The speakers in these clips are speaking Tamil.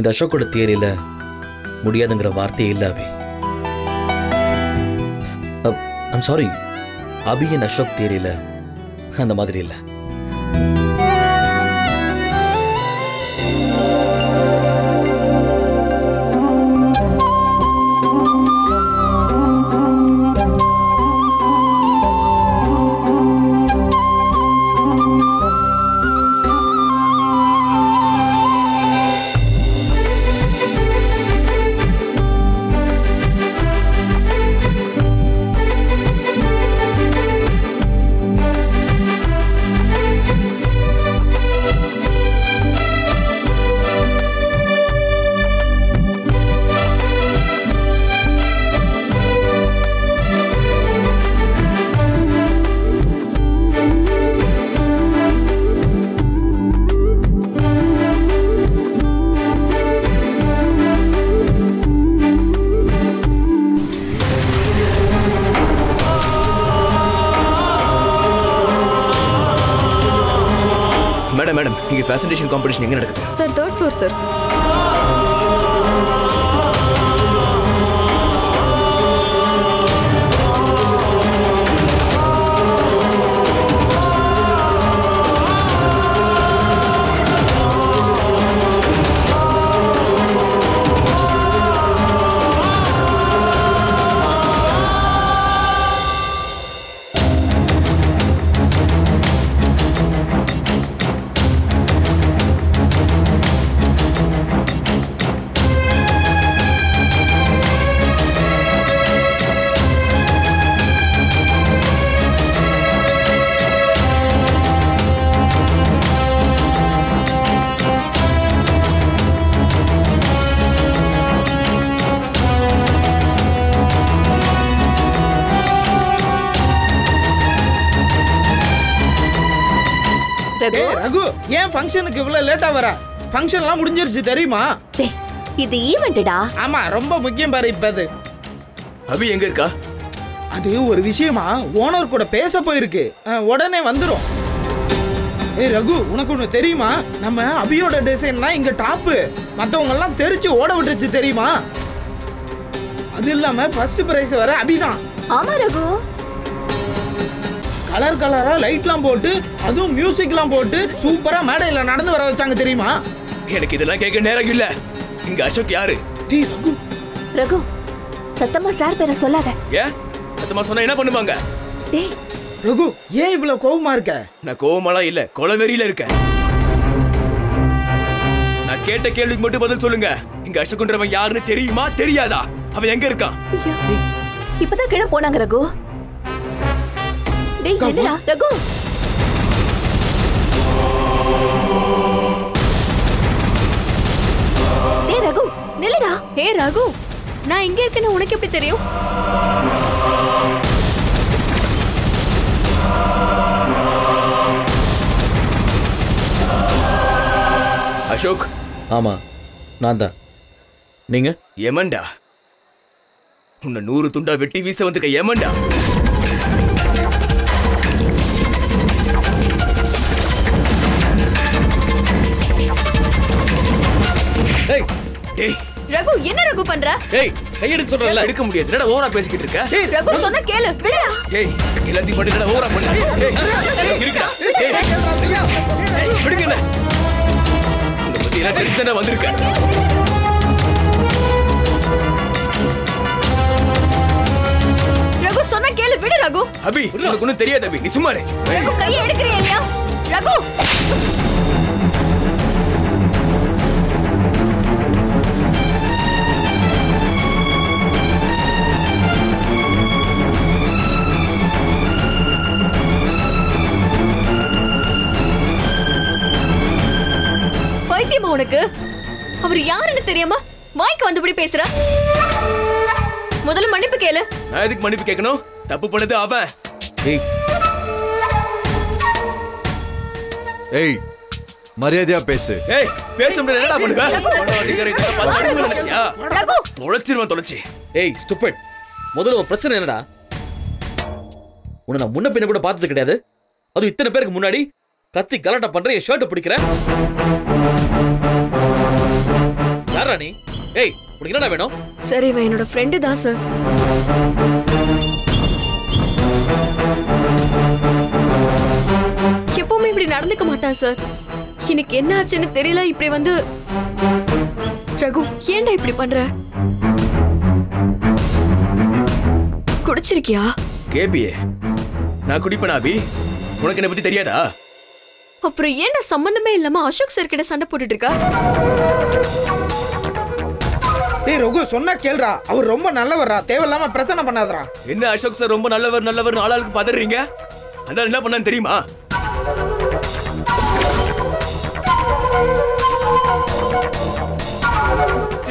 இந்த அசோக்கோட தியரியில முடியாதுங்கிற வார்த்தையே இல்ல Abhi. I'm sorry, Abhi and Ashok தியரியில அந்த மாதிரி இல்ல. மேடம், இங்க ஃபேஷன் காம்படிஷன் எங்க நடக்குது? Sir, 3rd floor sir. Raghu, ஏன் ஃபங்க்ஷனுக்கு இவ்வளவு லேட்டா வர? ஃபங்க்ஷன்லாம் முடிஞ்சிருச்சு தெரியுமா? இது ஈவென்ட்டா? ஆமா, ரொம்ப முக்கியம் பாரு. இப்ப அது அபி எங்க இருக்கா? அது ஒரு விஷயமா ஓனர் கூட பேச போயிருக்கு. உடனே வந்துரும். ரகு, உனக்கு ஒண்ணு தெரியுமா? நம்ம அபியோட டிசைன் தான் இங்க டாப்பு. மத்தவங்க எல்லாம் தெரிச்சு ஓட விட்டுருச்சு தெரியுமா? அது இல்லாம ஃபர்ஸ்ட் பிரைஸ் வர அபிதான். ஆமா ரகு, கலர் கலரா லைட்லாம் போட்டு அதுவும் மியூசிக்லாம் போட்டு சூப்பரா மேடையில நடந்து வர வச்சாங்க தெரியுமா? எனக்கு இதெல்லாம் கேட்க நேரம் இல்ல. இங்க அசோக் யாரு? டேய் ரகு, ரகு சத்தமா சார் பேரை சொல்லாத. ஏன் சத்தமா சொன்னா என்ன பண்ணுவாங்க? டேய் ரகு, ஏன் இவ்வளவு கோவமா இருக்க? நான் கோவமாலாம் இல்ல, கொலவெறியில இருக்கேன். நான் கேட்ட கேள்விக்கு மட்டும் பதில் சொல்லுங்க. இங்க அசோக்ன்றவன் யாருன்னு தெரியுமா தெரியாதா? அவன் எங்க இருக்கான்? இப்பதான் கீழே போனாங்க ரகு. டேய் என்னடா ரகு? டேய் ரகு நில்லுடா. ஹே ரகு, நான் இங்க இருக்கேன்னு உனக்கு எப்படி தெரியும்? அசோக்? ஆமா, நான் தான். நீங்க? ஏமண்டா, உன்னை 100 துண்டா வெட்டி வீச வந்திருக்க ஏமண்டா. ஏய் டேய் ரகு, என்ன ரகு பண்ற? ஏய், கையெடுத்து சொல்றல. எடுக்க முடியாது. என்னடா ஓவரா பேசிக்கிட்டு இருக்க? ரகு சொன்னா கேளு, விடுடா. ஏய், எல்லாத்தையும் பண்ணிட்டடா, ஓவரா பண்ணு. ஏய் இருக்கடா. ஏய் விடுங்க. என்ன இந்த பத்தி எல்லாம் தெரிஞ்சு வந்திருக்க. ரகு சொன்னா கேளு, விடு ரகு. அபி, உனக்கு ஒண்ணும் தெரியாது அபி, நீ சும்மா இரு. ரகு கையை எடுக்கறியா இல்லையா? ரகு பைத்தியமா உனக்கு? அவர் யாருன்னு தெரியாம வாய்க்கு வந்தபடி பேசுற. முதல்ல மன்னிப்பு கேளு. நான் எதுக்கு மன்னிப்பு கேட்கணும்? தப்பு பண்ணது அவன். ஏய் ஏய், மரியாதையா பேசு. ஏய், பேச முடியாது. என்னடா பண்ணுவ? ரகு தொலைச்சிருவான், தொலைச்சி. ஏய் ஸ்டூபிட், முதல்ல உன் பிரச்சனை என்னடா? உன்னை நான் முன்ன பின்ன கூட பார்த்தது கிடையாது. அது இத்தனை பேருக்கு முன்னாடி கத்தி கலாட்டா பண்ற, என் ஷர்ட்டை பிடிக்கிற. யாரா நீ? ஏய், உனக்கு என்னடா வேணும்? சார் இவன் என்னோட ஃப்ரெண்டு தான் சார். எப்பவுமே இப்படி நடந்துக்க மாட்டான் சார். எனக்கு என்ன ஆச்சுன்னு தெரியல. இப்படி வந்து ரகு ஏன்டா இப்படி பண்ற? குடிச்சிருக்கியா? கேபியே, நான் குடிப்பேனா அபி? உனக்கு என்ன பத்தி தெரியாதா? அப்புறம் ஏன்டா சம்பந்தமே இல்லாம அசோக் சார் கிட்ட சண்டை போட்டுட்டு இருக்கா? டேய் ரகு, சொன்னா கேளுடா. அவர் ரொம்ப நல்லவர்ரா, தேவையில்லாம பிரச்சனை பண்ணாதடா. என்ன அசோக் சார் ரொம்ப நல்லவர் ஆளாளுக்கு பதறீங்க? அந்த என்ன பண்ணான்னு தெரியுமா?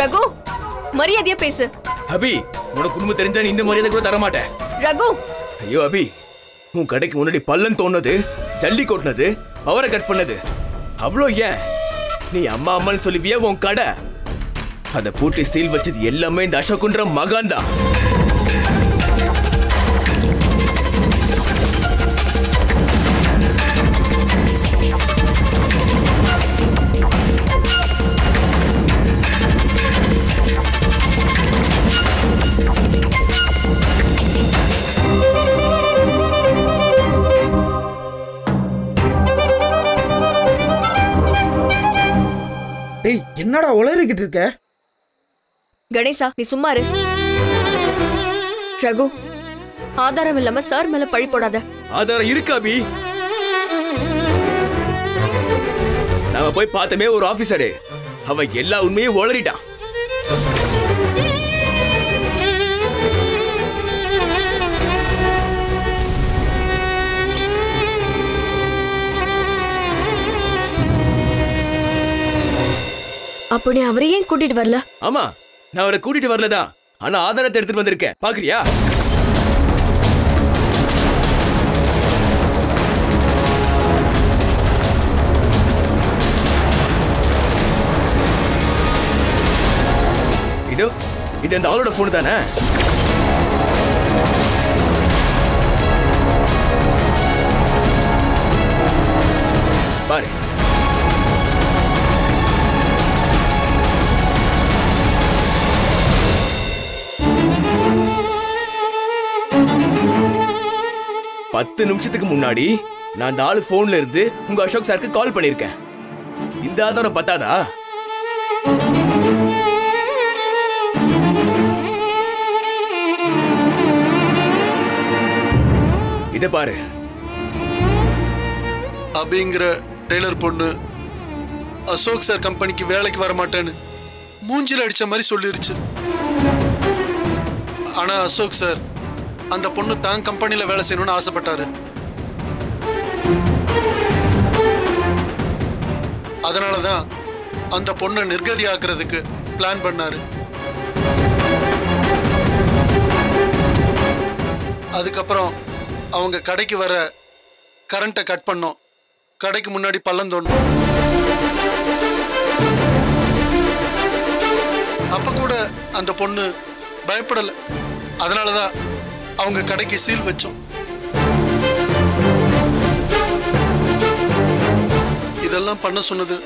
ரகு, மரியாதையா பேசு. அபி, உனக்கு குடும்பம் தெரிஞ்சா நீ இந்த மரியாதை கூட தர மாட்டேன். ரகு, ஐயோ அபி, உன் கடைக்கு முன்னாடி பள்ளம் தோணுது, ஜல்லி கொட்டினது, பவரை கட் பண்ணது, அவ்வளோ ஏன் நீ அம்மா அம்மான்னு சொல்லுவியே உன் கடை? அதை பூட்டி சீல் வச்சது எல்லாமே இந்த அசோக்குன்ற மகான் தான். டேய், என்னடா உளறிக்கிட்டு இருக்க? கணேசா நீ சும்மா இரு. ரகு, ஆதாரம் இல்லாம சார் மேல பழி போடாத. ஆதாரம் இருக்கு அபி. நாம போய் பார்த்தமே ஒரு ஆபீசரு, அவன் எல்லா உண்மையும் உளறிட்டான். அப்ப நீ அவரை ஏன் கூட்டிட்டு வரல? ஆமா, நான் அவரை கூட்டிட்டு வரலதான், ஆனா ஆதாரத்தை எடுத்துட்டு வந்திருக்கேன். பாக்குறியா? இதோ, இது அந்த ஆளோட போன் தானே? பாரு. பத்து நிமிஷத்துக்கு முன்னாடி நான் 4 போன்ல இருந்து உங்க அசோக் சாருக்கு கால் பண்ணிருக்கேன். இந்த ஆதாரம் பத்தாதா? இத பாரு. அபிங்கிற டெய்லர் பொண்ணு அசோக் சார் கம்பெனிக்கு வேலைக்கு வர மாட்டேன்னு மூஞ்சில அடிச்ச மாதிரி சொல்லிருச்சு. ஆனா அசோக் சார் அந்த பொண்ணு தான் கம்பெனில வேலை செய்யணும்னு ஆசைப்பட்டாரு. அதனாலதான் அந்த பொண்ணை நிர்கதி ஆக்குறதுக்கு பிளான் பண்ணாரு. அதுக்கப்புறம் அவங்க கடைக்கு வர கரண்ட்டை கட் பண்ணோம். கடைக்கு முன்னாடி பள்ளம் தோணும். அப்ப கூட அந்த பொண்ணு பயப்படல. அதனாலதான் அவங்க கடைக்கு சீல் வச்சோம். இதெல்லாம் பண்ண சொன்னது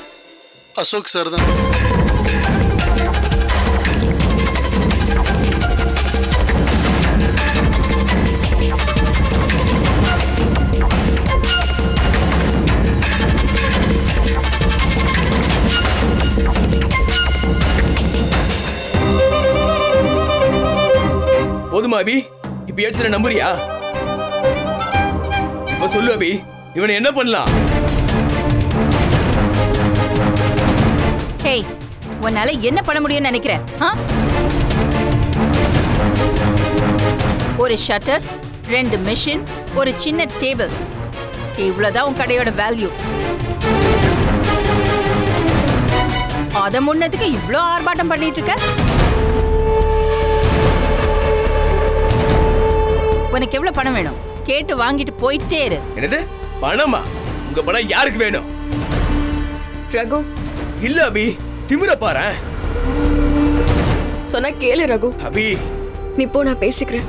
அசோக் சார் தான். போதுமா அபி? இப்ப ஏற்ற நம்புறியா? இப்ப சொல்லு அபி, இவனை என்ன பண்ணலாம்? ஹேய், உன்னால என்ன பண்ண முடியும்னு நினைக்கிறேன்? ஒரு ஷட்டர், 2 மெஷின், ஒரு சின்ன டேபிள், இவ்வளவுதான் உன் கடையோட வேல்யூ. அத முன்னதுக்கு இவ்ளோ ஆர்ப்பாட்டம் பண்ணிட்டு இருக்க? உனக்கு எவ்வளவு பணம் வேணும்? கேட்டு வாங்கிட்டு போயிட்டே இரு. என்னது பணமா? உங்க பணம் யாருக்கு வேணும்? ரகு, இல்ல அபி, திமிர பாரு. சொன்னா கேளு ரகு. அபி, நீ போ, நான் பேசிக்கிறேன்.